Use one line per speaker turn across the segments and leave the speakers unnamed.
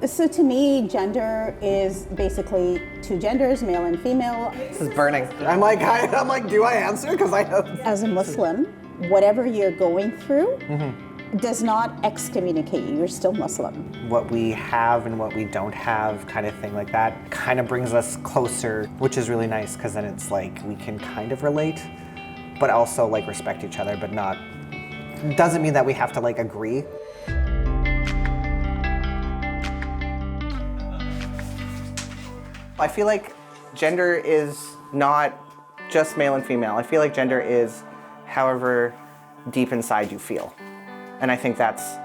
So to me, gender is basically two genders, male and female.
This is burning. I'm like, do I answer? Because I know.
As a Muslim, whatever you're going through does not excommunicate you. You're still Muslim.
What we have and what we don't have, kind of thing like that, kind of brings us closer, which is really nice because then it's like we can kind of relate, but also like respect each other, but not, doesn't mean that we have to like agree. I feel like gender is not just male and female. I feel like gender is however deep inside you feel. And I think that's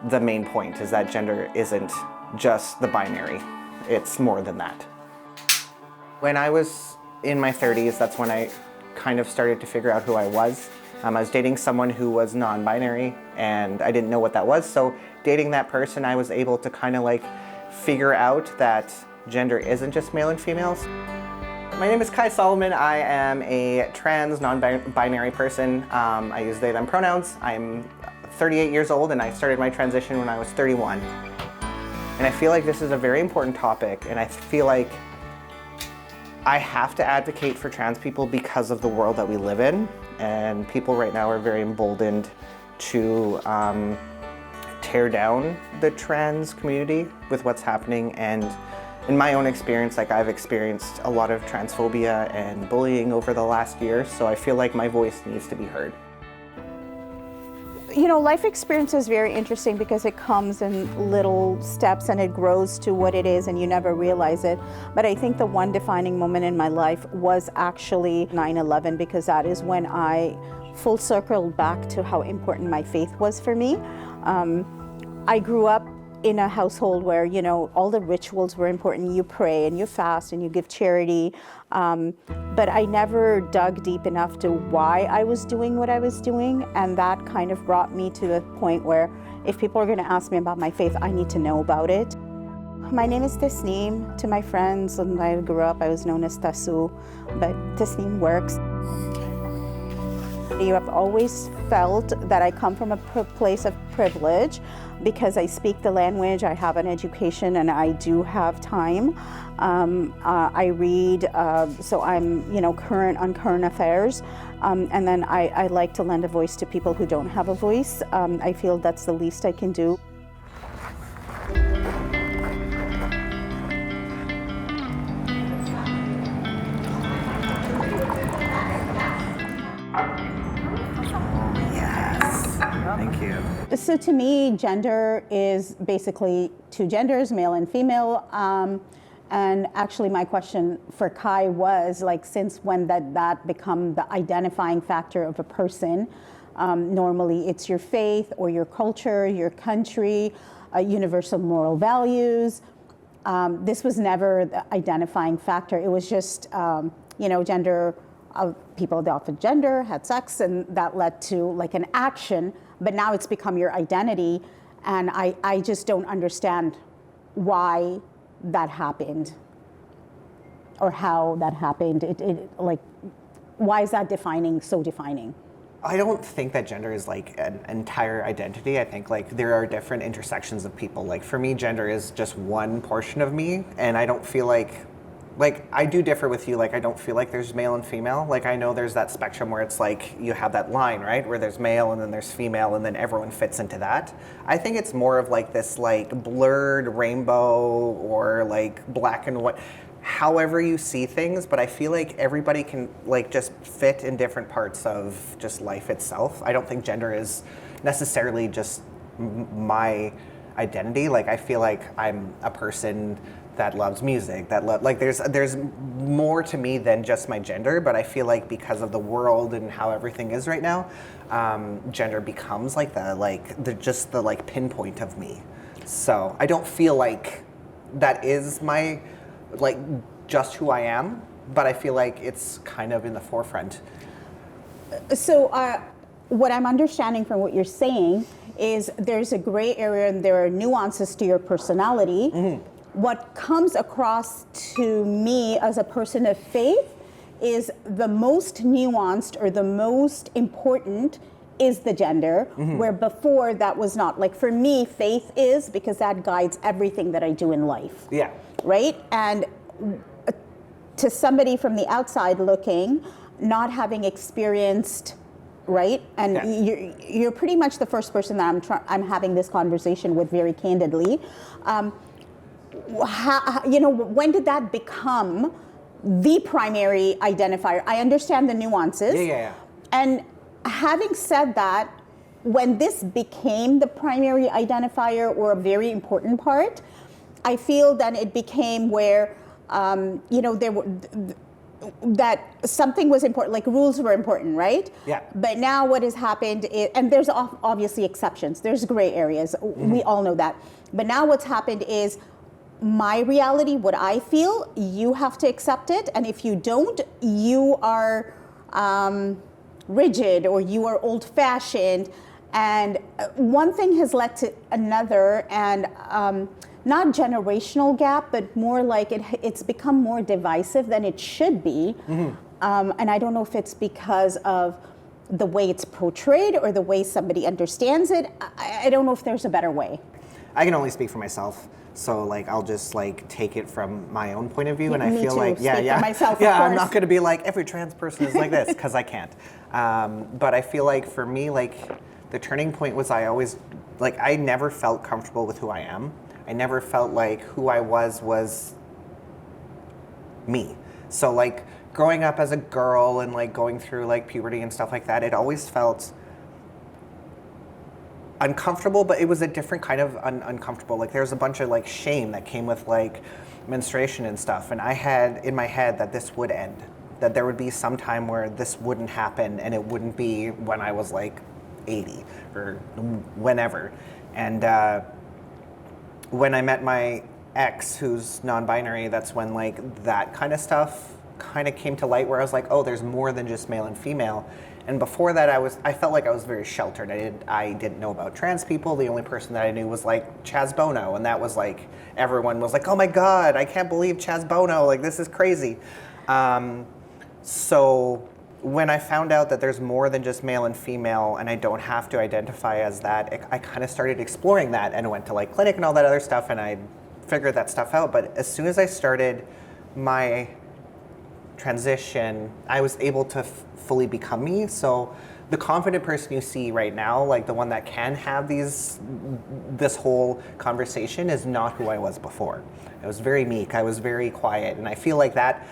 the main point, is that gender isn't just the binary. It's more than that. When I was in my 30s, that's when I kind of started to figure out who I was. I was dating someone who was non-binary and I didn't know what that was. So dating that person, I was able to kind of like figure out that gender isn't just male and females. My name is Kai Solomon. I am a trans, non-binary person. I use they, them pronouns. I'm 38 years old and I started my transition when I was 31. And I feel like this is a very important topic, and I feel like I have to advocate for trans people because of the world that we live in. And people right now are very emboldened to tear down the trans community with what's happening. And in my own experience, like I've experienced a lot of transphobia and bullying over the last year, so I feel like my voice needs to be heard.
You know, life experience is very interesting because it comes in little steps and it grows to what it is and you never realize it. But I think the one defining moment in my life was actually 9/11, because that is when I full circled back to how important my faith was for me. I grew up in a household where, you know, all the rituals were important. You pray and you fast and you give charity. But I never dug deep enough to why I was doing what I was doing. And that kind of brought me to the point where if people are going to ask me about my faith, I need to know about it. My name is Tasneem. To my friends, when I grew up, I was known as Tasu, but Tasneem works. You have always felt that I come from a place of privilege because I speak the language, I have an education, and I do have time. I read, so I'm, you know, current on current affairs. And then I like to lend a voice to people who don't have a voice. I feel that's the least I can do.
Thank you.
So to me, gender is basically two genders, male and female. And actually my question for Kai was, like, since when did that become the identifying factor of a person? Normally it's your faith or your culture, your country, universal moral values. This was never the identifying factor. It was just, you know, gender of people of the opposite gender had sex, and that led to like an action, but now it's become your identity. And I just don't understand why that happened or how that happened. Like, why is that so defining?
I don't think that gender is like an entire identity. I think like there are different intersections of people. Like for me, gender is just one portion of me, and I don't feel like I do differ with you. Like I don't feel like there's male and female. Like I know there's that spectrum where it's like you have that line, right, where there's male and then there's female and then everyone fits into that. I think it's more of like this like blurred rainbow or like black and white, however you see things. But I feel like everybody can like just fit in different parts of just life itself. I don't think gender is necessarily just my identity. Like I feel like I'm a person that loves music, like there's more to me than just my gender. But I feel like because of the world and how everything is right now, gender becomes like the pinpoint of me. So I don't feel like that is my like just who I am, but I feel like it's kind of in the forefront.
So what I'm understanding from what you're saying is there's a gray area and there are nuances to your personality. Mm-hmm. What comes across to me as a person of faith is the most nuanced or the most important is the gender, where before that was not. Like for me, faith is, because that guides everything that I do in life.
Yeah.
Right? And to somebody from the outside looking, not having experienced, right? And you're pretty much the first person that I'm having this conversation with very candidly. When did that become the primary identifier? I understand the nuances.
Yeah.
And having said that, when this became the primary identifier or a very important part, I feel then it became where, there were, that something was important, like rules were important, right?
Yeah.
But now what has happened is, and there's obviously exceptions, there's gray areas, we all know that. But now what's happened is my reality, what I feel, you have to accept it. And if you don't, you are rigid or you are old fashioned. And one thing has led to another, and not generational gap, but more like it's become more divisive than it should be. And I don't know if it's because of the way it's portrayed or the way somebody understands it. I don't know if there's a better way.
I can only speak for myself. So like I'll just like take it from my own point of view, and I feel
too.
like
For myself, of
I'm
course.
not going to be like every trans person is like this, because I can't. But I feel like for me, like the turning point was I never felt comfortable with who I am. I never felt like who I was me. So like growing up as a girl and like going through like puberty and stuff like that, it always felt uncomfortable, but it was a different kind of uncomfortable. Like there was a bunch of like shame that came with like menstruation and stuff. And I had in my head that this would end, that there would be some time where this wouldn't happen, and it wouldn't be when I was like 80 or whenever. And when I met my ex, who's non-binary, that's when like that kind of stuff kind of came to light, where I was like, oh, there's more than just male and female. And before that, I felt like I was very sheltered. I didn't know about trans people. The only person that I knew was like Chaz Bono, and that was like, everyone was like, oh my God, I can't believe Chaz Bono, like this is crazy. So when I found out that there's more than just male and female, and I don't have to identify as that, I kind of started exploring that, and went to like clinic and all that other stuff, and I figured that stuff out. But as soon as I started my transition, I was able to fully become me. So the confident person you see right now, like the one that can have this whole conversation, is not who I was before. I was very meek, I was very quiet, and I feel like that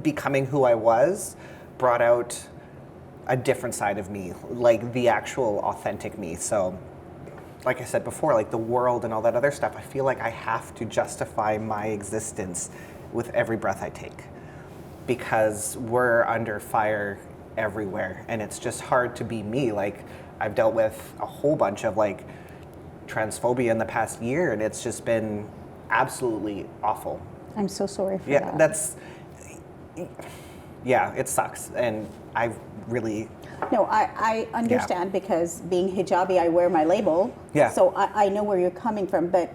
becoming who I was brought out a different side of me, like the actual authentic me. So like I said before, like the world and all that other stuff, I feel like I have to justify my existence with every breath I take, because we're under fire everywhere, and it's just hard to be me. Like I've dealt with a whole bunch of like transphobia in the past year, and it's just been absolutely awful.
I'm so sorry for that.
It sucks, and I really...
No, I understand, because being hijabi, I wear my label.
Yeah.
So I know where you're coming from. But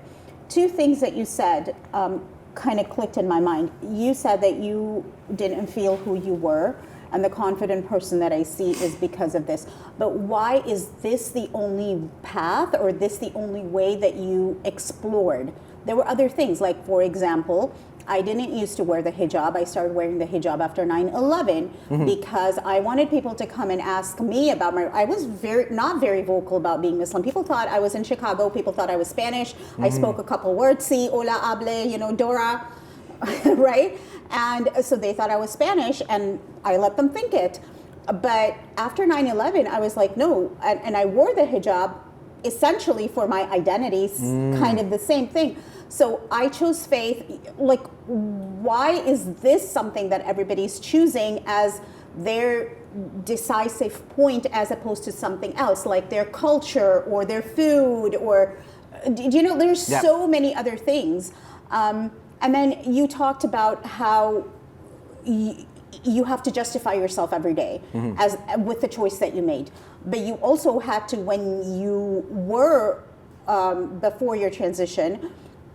two things that you said kind of clicked in my mind. You said that you didn't feel who you were, and the confident person that I see is because of this. But why is this the only path, or this the only way that you explored? There were other things, like for example, I didn't used to wear the hijab. I started wearing the hijab after 9/11 because I wanted people to come and ask me about I was not very vocal about being Muslim. People thought I was in Chicago. People thought I was Spanish. I spoke a couple words, si, hola, hable, Dora, right? And so they thought I was Spanish, and I let them think it. But after 9/11, I was like, no, and I wore the hijab essentially for my identity, kind of the same thing. So I chose faith. Like, why is this something that everybody's choosing as their decisive point, as opposed to something else, like their culture or their food, or, there's so many other things. And then you talked about how you have to justify yourself every day as with the choice that you made. But you also had to, when you were, before your transition,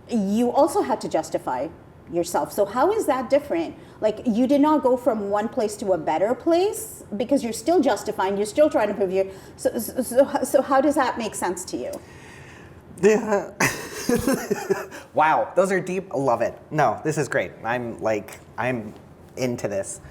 you also had to justify yourself. So how is that different? Like, you did not go from one place to a better place because you're still justifying, you're still trying to prove you. So how does that make sense to you?
Yeah. Wow, those are deep. Love it. No, this is great. I'm into this.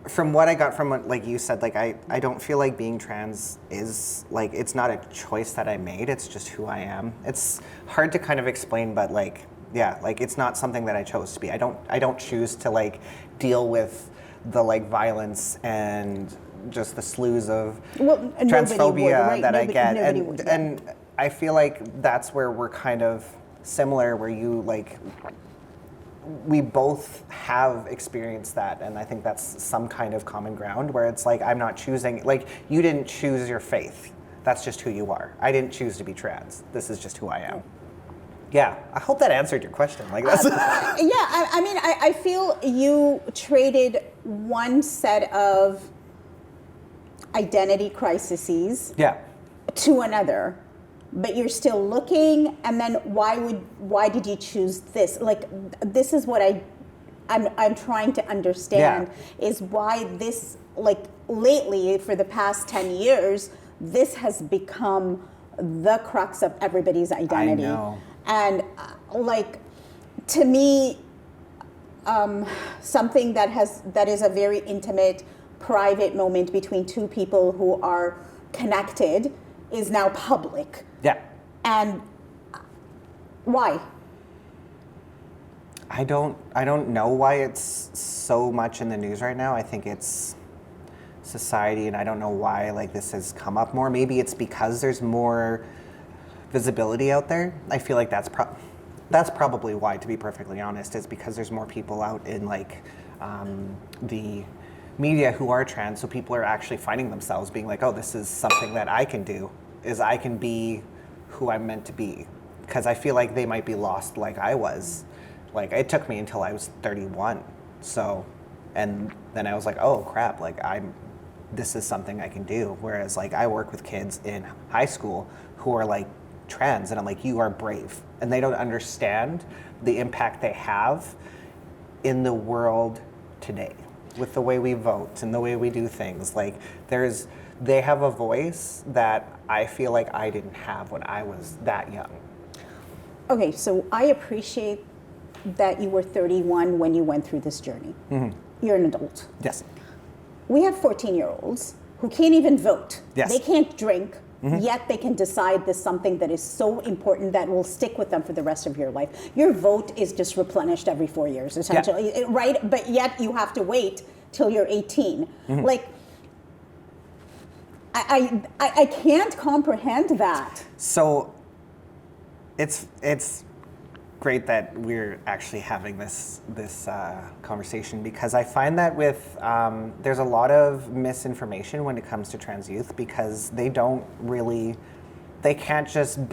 From what I got from what, like you said, like I don't feel like being trans is like, it's not a choice that I made, it's just who I am. It's hard to kind of explain, but like, yeah, like it's not something that I chose to be. I don't choose to like deal with the like violence and just the slews of transphobia
right?
that I get. And I feel like that's where we're kind of similar, where you like, we both have experienced that, and I think that's some kind of common ground where it's like, I'm not choosing, like, you didn't choose your faith. That's just who you are. I didn't choose to be trans. This is just who I am. Yeah, I hope that answered your question. Like that's
yeah, I mean, I feel you traded one set of identity crises to another. But you're still looking, and then why did you choose this? Like, this is what I'm trying to understand is why this, like, lately for the past 10 years, this has become the crux of everybody's identity.
I know.
And like, to me, something that is a very intimate, private moment between two people who are connected is now public.
Yeah.
And why?
I don't know why it's so much in the news right now. I think it's society, and I don't know why like this has come up more. Maybe it's because there's more visibility out there. I feel like that's probably why, to be perfectly honest, is because there's more people out in like the media who are trans, so people are actually finding themselves being like, oh, this is something that I can do, is I can be who I'm meant to be. Because I feel like they might be lost like I was. Like, it took me until I was 31. So, and then I was like, oh crap, like this is something I can do. Whereas like I work with kids in high school who are like trans, and I'm like, you are brave. And they don't understand the impact they have in the world today with the way we vote and the way we do things. Like they have a voice that I feel like I didn't have when I was that young.
Okay, so I appreciate that you were 31 when you went through this journey. Mm-hmm. You're an adult.
Yes.
We have 14-year-olds who can't even vote.
Yes.
They can't drink, yet they can decide this something that is so important that will stick with them for the rest of your life. Your vote is just replenished every 4 years, essentially, right? But yet you have to wait till you're 18. Mm-hmm. Like, I can't comprehend that. So
it's great that we're actually having this conversation, because I find that with there's a lot of misinformation when it comes to trans youth, because they can't just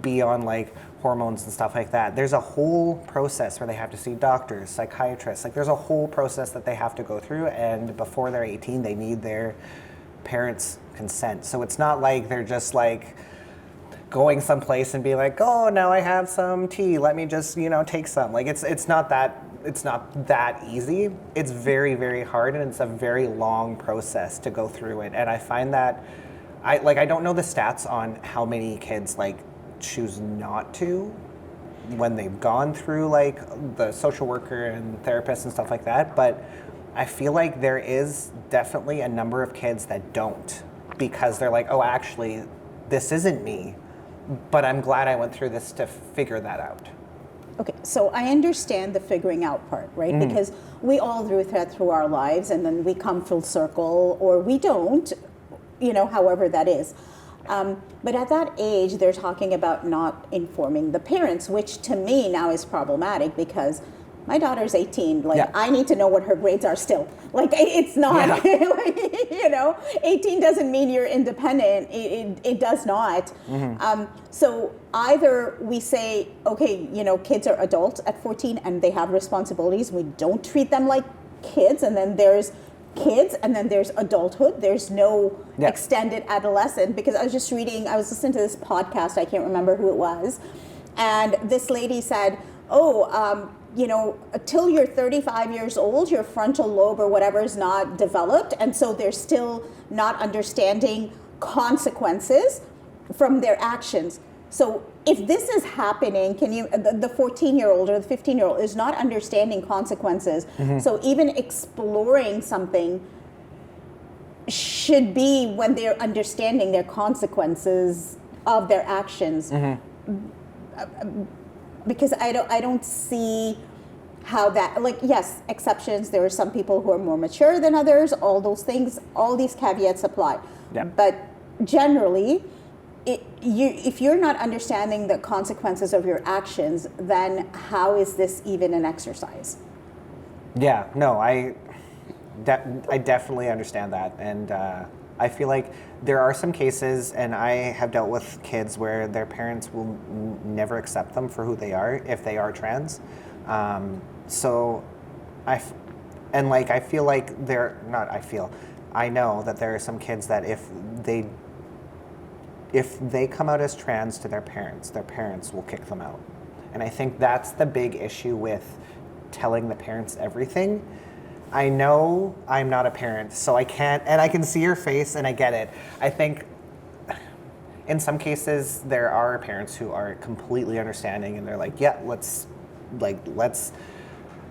be on like hormones and stuff like that. There's a whole process where they have to see doctors, psychiatrists. Like, there's a whole process that they have to go through, and before they're 18 they need their parents' consent. So it's not like they're just like going someplace and be like, oh, now I have some tea, let me just, take some. Like, it's not that easy. It's very, very hard, and it's a very long process to go through it. And I find that I don't know the stats on how many kids like choose not to when they've gone through like the social worker and therapist and stuff like that, but I feel like there is definitely a number of kids that don't, because they're like, oh, actually, this isn't me, but I'm glad I went through this to figure that out.
Okay, so I understand the figuring out part, right? Mm-hmm. Because we all do that through our lives, and then we come full circle, or we don't, however that is. But at that age, they're talking about not informing the parents, which to me now is problematic, because my daughter's 18. Like, I need to know what her grades are still. Like, it's not, 18 doesn't mean you're independent. It does not. Mm-hmm. So either we say, okay, kids are adults at 14 and they have responsibilities. We don't treat them like kids. And then there's kids, and then there's adulthood. There's no extended adolescent, because I was listening to this podcast. I can't remember who it was. And this lady said, oh, till you're 35 years old, your frontal lobe or whatever is not developed. And so they're still not understanding consequences from their actions. So if this is happening, the 14-year-old or the 15-year-old is not understanding consequences. So even exploring something should be when they're understanding their consequences of their actions. Because I don't see how that, like, yes, exceptions, there are some people who are more mature than others, all those things, all these caveats apply.
Yeah.
But generally, if you're not understanding the consequences of your actions, then how is this even an exercise?
Yeah, no, I definitely understand that. And I feel like there are some cases, and I have dealt with kids where their parents will never accept them for who they are if they are trans. I know that there are some kids that if they come out as trans to their parents will kick them out. And I think that's the big issue with telling the parents everything. I know I'm not a parent, so I can't, and I can see your face and I get it. I think in some cases there are parents who are completely understanding and they're like, yeah, let's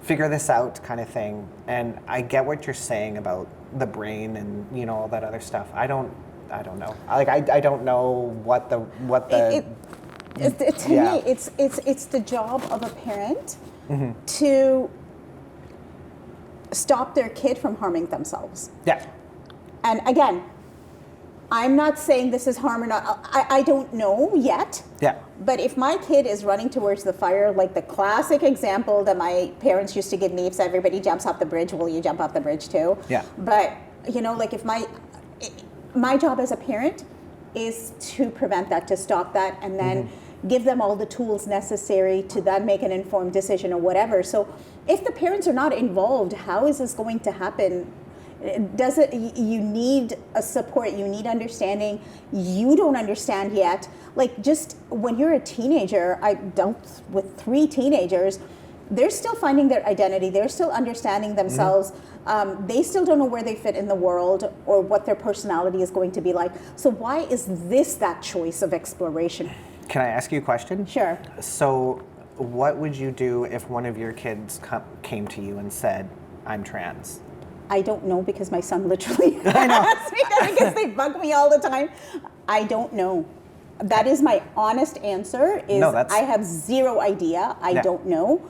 figure this out kind of thing. And I get what you're saying about the brain and all that other stuff. I don't know. I don't know what the
to me, it's the job of a parent to stop their kid from harming themselves.
Yeah.
And again, I'm not saying this is harm or not. I don't know yet.
Yeah.
But if my kid is running towards the fire, like the classic example that my parents used to give me, if everybody jumps off the bridge, will you jump off the bridge too?
Yeah.
But like if my job as a parent is to prevent that, to stop that, and then give them all the tools necessary to then make an informed decision or whatever. So if the parents are not involved, how is this going to happen? You need a support, you need understanding. You don't understand yet. Like, just when you're a teenager, I dealt with 3 teenagers, they're still finding their identity, they're still understanding themselves. They still don't know where they fit in the world or what their personality is going to be like. So why is this that choice of exploration?
Can I ask you a question?
Sure.
So what would you do if one of your kids came to you and said, I'm trans?
I don't know, because my son literally asks me that because they bug me all the time. I don't know. That is my honest answer. I have zero idea. I don't know.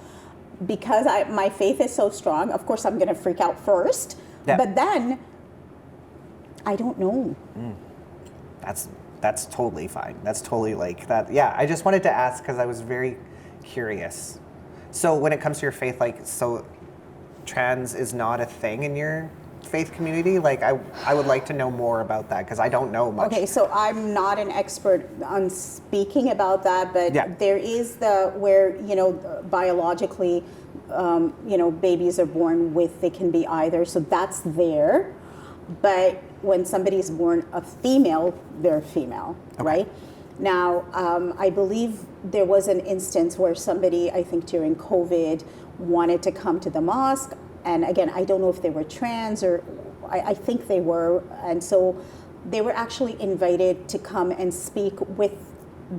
Because my faith is so strong, of course I'm going to freak out first. Yeah. But then, I don't know.
That's totally fine. That's totally like that. Yeah, I just wanted to ask because I was very curious. So when it comes to your faith, so trans is not a thing in your faith community? I would like to know more about that because I don't know much.
Okay, so I'm not an expert on speaking about that, but there is where biologically, babies are born with, they can be either, so that's there. But when somebody's born a female, they're female, right? Now, I believe there was an instance where somebody, I think during COVID, wanted to come to the mosque. And again, I don't know if they were trans or I think they were. And so they were actually invited to come and speak with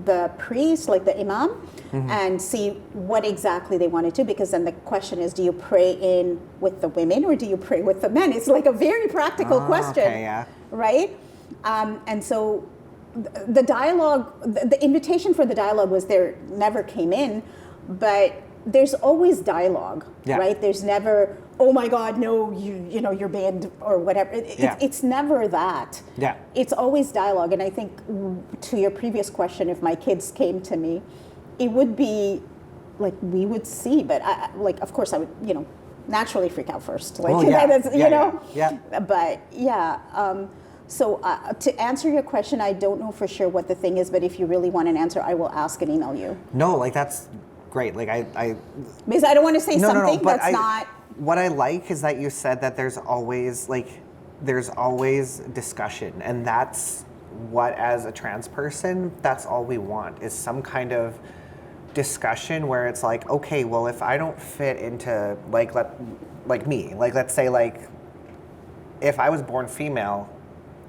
the priest, like the imam, and see what exactly they wanted to, because then the question is, do you pray in with the women or do you pray with the men? It's like a very practical question, right? And so the dialogue, the invitation for the dialogue was there, never came in, but there's always dialogue, right? There's never, oh my God, no, you're banned or whatever. It's never that.
Yeah.
It's always dialogue. And I think to your previous question, if my kids came to me, it would be like, we would see, but of course I would, naturally freak out first. But so to answer your question, I don't know for sure what the thing is, but if you really want an answer, I will ask and email you.
No, that's great.
Because I don't want to say something that's not.
What I like is that you said that there's always discussion, and that's what, as a trans person, that's all we want, is some kind of discussion where it's like, okay, well, if I don't fit into like me, like let's say like if I was born female,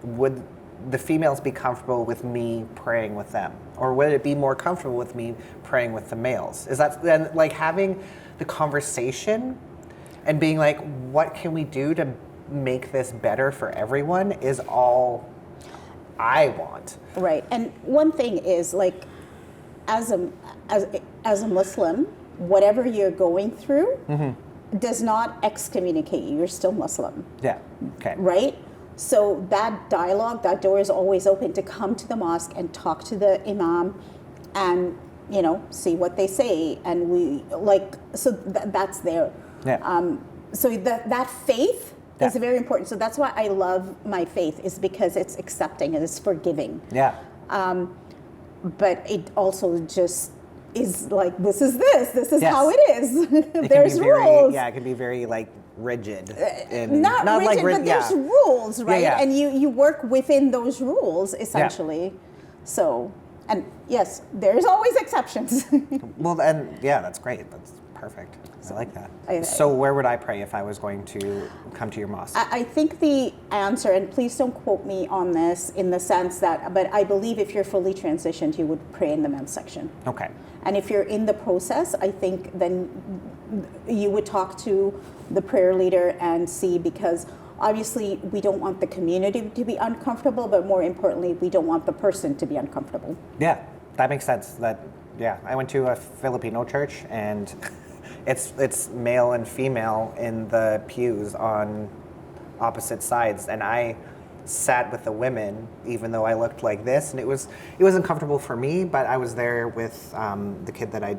would the females be comfortable with me praying with them, or would it be more comfortable with me praying with the males? Is that then like having the conversation and being like, what can we do to make this better for everyone is all I want.
Right. And one thing is like, as a Muslim, whatever you're going through does not excommunicate you. You're still Muslim.
Yeah. Okay.
Right? So that dialogue, that door is always open to come to the mosque and talk to the imam and, you know, see what they say. And we like, so that's there.
Yeah.
So that faith is very important. So that's why I love my faith, is because it's accepting and it's forgiving.
Yeah.
But it also just is like, this is how it is.
It
There's rules.
Yeah, it can be very like rigid.
Not rigid,
like
but there's rules, right?
Yeah.
And you work within those rules, essentially.
Yeah.
So, and yes, there's always exceptions.
Well, and yeah, that's great. That's perfect. I like that. So where would I pray if I was going to come to your mosque?
I think the answer, and please don't quote me on this in the sense that, but I believe if you're fully transitioned, you would pray in the men's section.
Okay.
And if you're in the process, I think then you would talk to the prayer leader and see, because obviously we don't want the community to be uncomfortable, but more importantly, we don't want the person to be uncomfortable.
Yeah, that makes sense. I went to a Filipino church, and it's male and female in the pews on opposite sides, and I sat with the women even though I looked like this, and it was uncomfortable for me, but I was there with the kid that I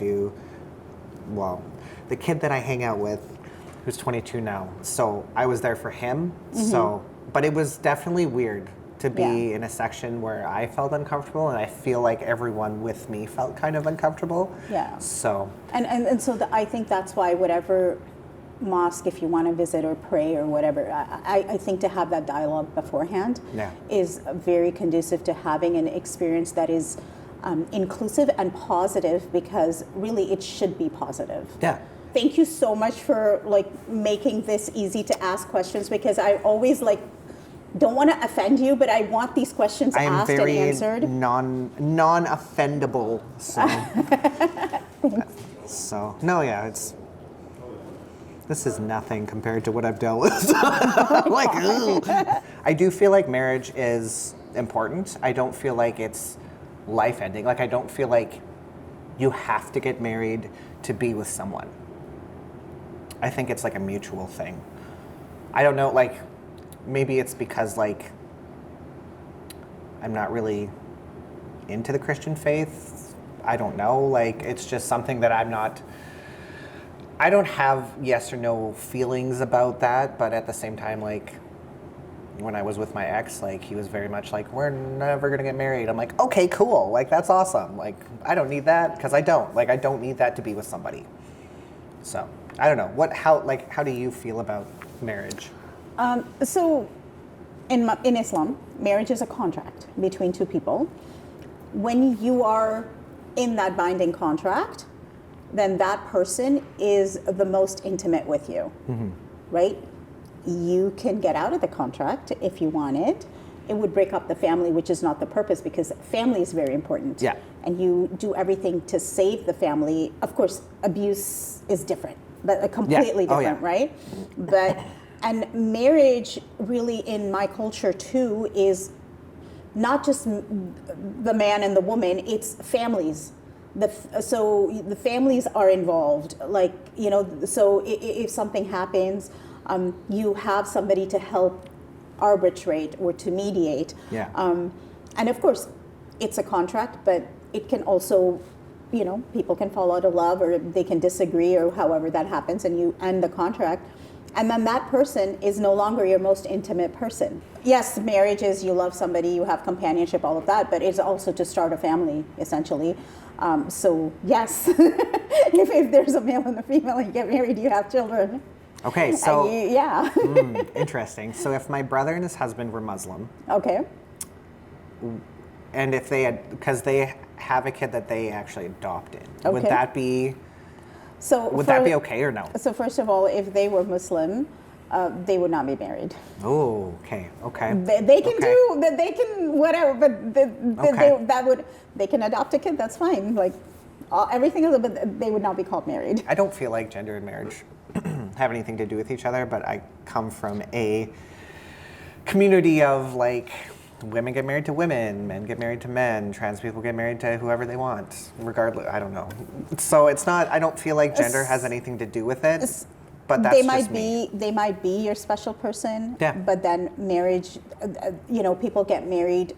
hang out with, who's 22 now, so I was there for him. So but it was definitely weird to be in a section where I felt uncomfortable, and I feel like everyone with me felt kind of uncomfortable. Yeah. So.
And so I think that's why whatever mosque, if you want to visit or pray or whatever, I think to have that dialogue beforehand is very conducive to having an experience that is inclusive and positive, because really it should be positive.
Yeah.
Thank you so much for like making this easy to ask questions, because I always like don't want to offend you, but I want these questions asked and answered.
I'm very non-offendable. So no, yeah, this is nothing compared to what I've dealt with. Like, I do feel like marriage is important. I don't feel like it's life-ending. Like, I don't feel like you have to get married to be with someone. I think it's like a mutual thing. I don't know, like, maybe it's because like I'm not really into the Christian faith. I don't know, like it's just something that I don't have yes or no feelings about that, but at the same time, like when I was with my ex, like he was very much like, we're never gonna get married. I'm like, okay, cool, like that's awesome. Like I don't need that, because I don't need that to be with somebody. So I don't know, how do you feel about marriage?
So in Islam, marriage is a contract between two people. When you are in that binding contract, then that person is the most intimate with you, right? You can get out of the contract if you wanted. It would break up the family, which is not the purpose, because family is very important. Yeah. And you do everything to save the family. Of course, abuse is different, but completely different, right? But and marriage, really, in my culture too, is not just the man and the woman, it's families. So the families are involved. Like, you know, so if something happens, you have somebody to help arbitrate or to mediate. Yeah. And of course, it's a contract, but it can also, you know, people can fall out of love, or they can disagree, or however that happens, and you end the contract. And then that person is no longer your most intimate person. Yes, marriage is you love somebody, you have companionship, all of that, but it's also to start a family, essentially. So yes, if there's a male and a female and you get married, you have children.
Okay, so
yeah.
Interesting. So if my brother and his husband were Muslim,
okay,
and if they had, because they have a kid that they actually adopted,
Okay.
would that be okay or no?
So first of all, if they were Muslim, they would not be married.
Oh, okay.
They can
Okay.
do that. They can whatever, but they can adopt a kid. That's fine. Like everything else, but they would not be called married.
I don't feel like gender and marriage have anything to do with each other, but I come from a community of like women get married to women, men get married to men, trans people get married to whoever they want, regardless. I don't know. So it's not. I don't feel like gender has anything to do with it. But that's just me.
They might be your special person.
Yeah.
But then marriage, people get married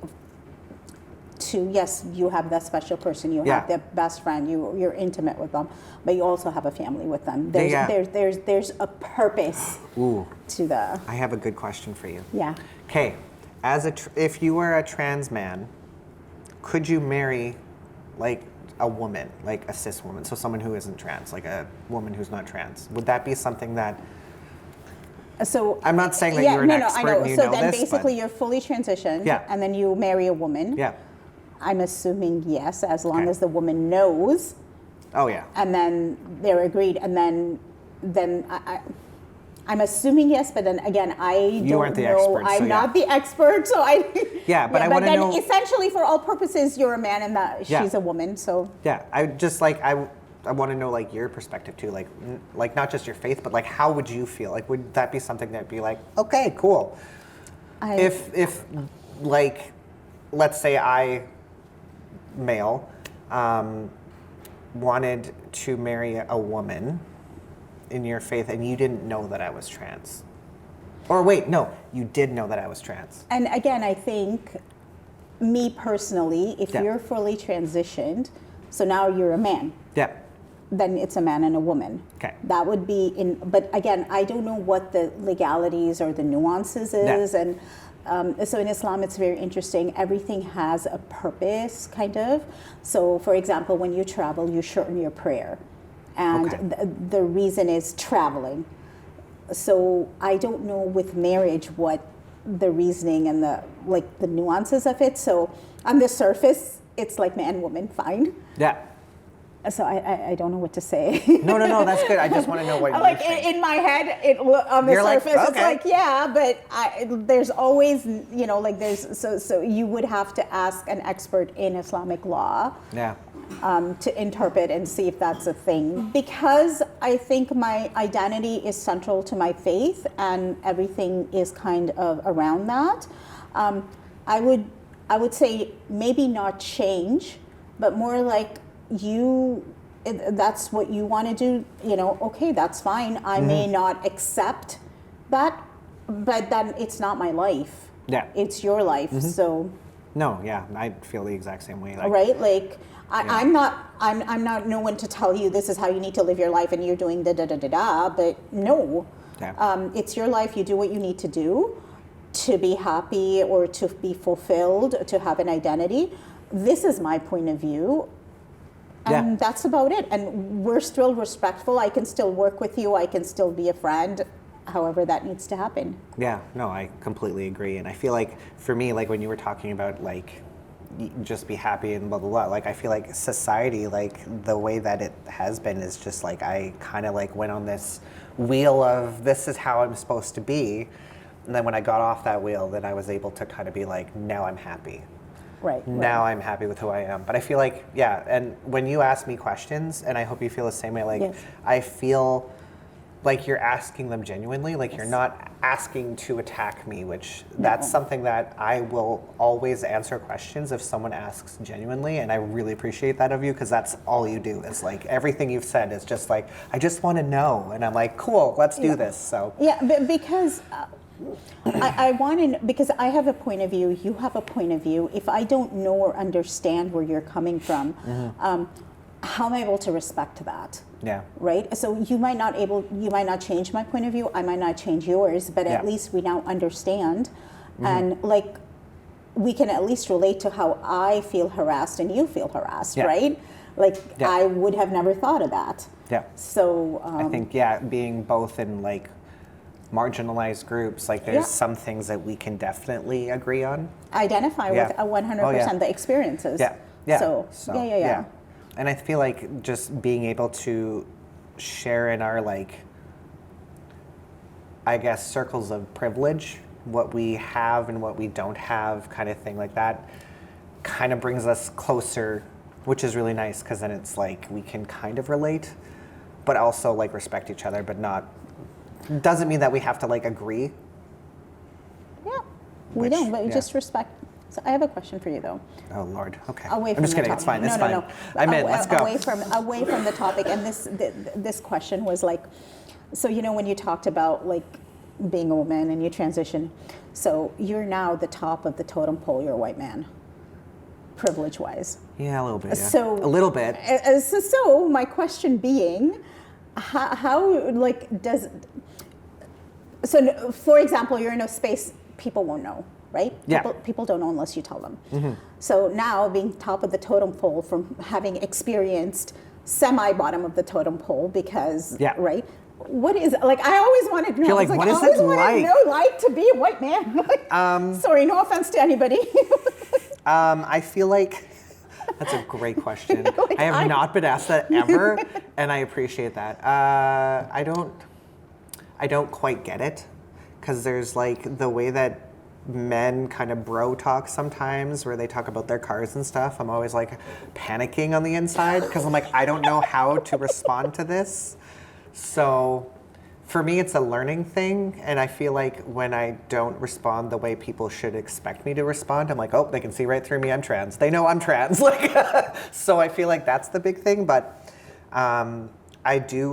to, yes, you have that special person, you have their best friend, you're intimate with them, but you also have a family with them. There's a purpose to the.
I have a good question for you.
Yeah.
Okay, if you were a trans man, could you marry like a woman, like a cis woman, so someone who isn't trans, like a woman who's not trans? Would that be something that?
So
I'm not saying that you're an expert.
I know.
And you
so
know
then
this,
basically
but
you're fully transitioned,
Yeah.
and then you marry a woman.
Yeah.
I'm assuming yes, as long
Okay.
as the woman knows,
Oh yeah.
and then they're agreed, and then I'm assuming yes, but then again, I don't
aren't the
know.
expert, so
I'm not the expert, so I.
Yeah, but I want to know.
Essentially, for all purposes, you're a man, and that she's a woman. So.
Yeah, I just like I want to know like your perspective too, like not just your faith, but like how would you feel? Like would that be something that'd be like, okay, cool. If like, let's say I, male, wanted to marry a woman in your faith and you didn't know that I was trans. Or wait, no, you did know that I was trans.
And again, I think, me personally, if
Yeah.
you're fully transitioned, so now you're a man.
Yeah.
Then it's a man and a woman.
Okay.
That would be but again, I don't know what the legalities or the nuances is,
Yeah.
and so in Islam, it's very interesting. Everything has a purpose, kind of. So, for example, when you travel, you shorten your prayer, and
Okay.
the reason is traveling. So I don't know with marriage what the reasoning and the nuances of it. So on the surface, it's like man, woman, fine.
Yeah.
So I don't know what to say.
No, that's good. I just want to know what you
Like
think.
in my head, on the
You're like,
surface, it's
okay.
like, yeah, but there's always, like there's, so you would have to ask an expert in Islamic law
Yeah.
to interpret and see if that's a thing. Because I think my identity is central to my faith and everything is kind of around that. I would say maybe not change, but more like that's what you want to do, okay, that's fine. I may not accept that, but then it's not my life.
Yeah.
It's your life. So.
No, yeah, I feel the exact same way. Like,
Right? Like, I'm not no one to tell you this is how you need to live your life and you're doing da-da-da-da-da, but no.
Yeah.
It's your life. You do what you need to do to be happy or to be fulfilled, to have an identity. This is my point of view. And that's about it. And we're still respectful. I can still work with you. I can still be a friend, however that needs to happen.
Yeah, no, I completely agree. And I feel like for me, like when you were talking about like just be happy and blah, blah, blah, like I feel like society, like the way that it has been is just like I kind of like went on this wheel of this is how I'm supposed to be. And then when I got off that wheel, then I was able to kind of be like, now I'm happy.
Right.
Now I'm happy with who I am. But I feel like, yeah, and when you ask me questions, and I hope you feel the same way, like
Yes.
I feel like you're asking them genuinely, like you're not asking to attack me, which that's something that I will always answer questions if someone asks genuinely, and I really appreciate that of you because that's all you do. Is like everything you've said is just like, I just want to know, and I'm like, cool, let's do this. So
yeah, but because I want to, because I have a point of view, you have a point of view. If I don't know or understand where you're coming from, how am I able to respect that?
Yeah.
Right. So you might not change my point of view. I might not change yours, but at least we now understand, and like we can at least relate to how I feel harassed and you feel harassed, right? Like I would have never thought of that.
Yeah.
So
I think being both in like marginalized groups, like there's some things that we can definitely agree on.
Identify with 100% the experiences.
Yeah.
So yeah.
And I feel like just being able to share in our, like, I guess, circles of privilege, what we have and what we don't have, kind of thing like that, kind of brings us closer, which is really nice, because then it's like we can kind of relate, but also like respect each other, but not, doesn't mean that we have to like agree.
Yeah, we don't, but we just respect. So I have a question for you though.
Oh Lord, okay.
Away from
I'm just
the
kidding,
topic.
it's fine, it's
No.
fine. I'm in, let's go.
Away from the topic, and this question was like, so you know when you talked about like being a woman and you transition, so you're now the top of the totem pole, you're a white man, privilege-wise.
Yeah, a little bit, yeah.
So,
a little bit.
So my question being, how like does, so for example, you're in a space people won't know, right?
Yeah.
People don't know unless you tell them.
Mm-hmm.
So now being top of the totem pole from having experienced semi-bottom of the totem pole because, right? What is, like, I always wanted to know.
You're like, what is it like?
Like to be a white man. Sorry, no offense to anybody.
I feel like that's a great question. Like I have not been asked that ever, and I appreciate that. I don't quite get it, because there's like the way that men kind of bro talk sometimes, where they talk about their cars and stuff. I'm always like panicking on the inside, because I'm like, I don't know how to respond to this. So for me, it's a learning thing, and I feel like when I don't respond the way people should expect me to respond, I'm like, oh, they can see right through me, I'm trans. They know I'm trans. Like, so I feel like that's the big thing, but I do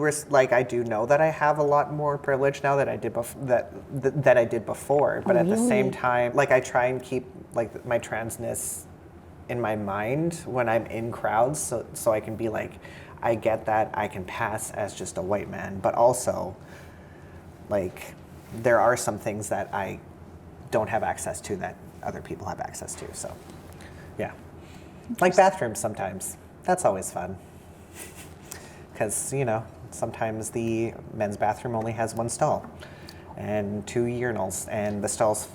know that I have a lot more privilege now that I did that I did before, but at the same time, like I try and keep like my transness in my mind when I'm in crowds, so I can be like, I get that I can pass as just a white man, but also, like, there are some things that I don't have access to that other people have access to, so, yeah. Like bathrooms sometimes. That's always fun. Because, you know, sometimes the men's bathroom only has one stall and 2 urinals, and the stall's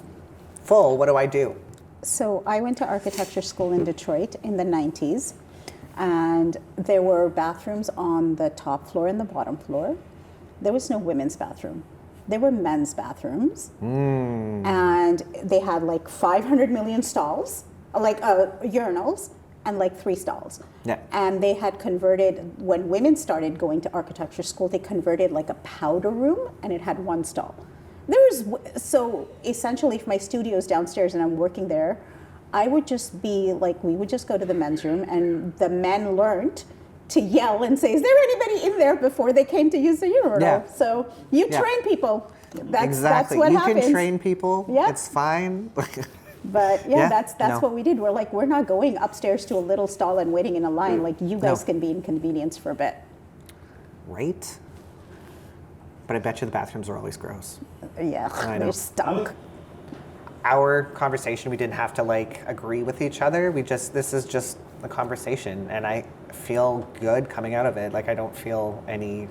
full. What do I do?
So I went to architecture school in Detroit in the 90s. And there were bathrooms on the top floor and the bottom floor. There was no women's bathroom. There were men's bathrooms. And they had like 500 million stalls, like urinals, and like 3 stalls.
Yeah.
And they had converted, when women started going to architecture school, they converted like a powder room, and it had 1 stall. So essentially, if my studio's downstairs and I'm working there, I would just be like, we would just go to the men's room, and the men learned to yell and say, is there anybody in there, before they came to use the urinal?
Yeah.
So you train people. That's what
you
happens.
Can train people.
Yeah.
It's fine.
But that's what we did. We're like, we're not going upstairs to a little stall and waiting in a line. Like, you guys can be inconvenienced for a bit.
Right? But I bet you the bathrooms are always gross.
Yeah, they're stunk.
Our conversation, we didn't have to like agree with each other. This is just a conversation, and I feel good coming out of it. Like, I don't feel any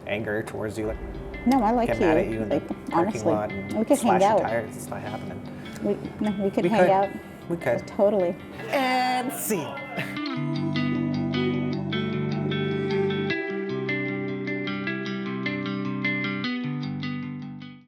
anger towards you. Like,
no, I like
get
you.
mad at you in
like,
the parking lot and
we could hang
slash your
out.
tires. It's not happening.
We could hang out.
We could.
Totally.
And scene.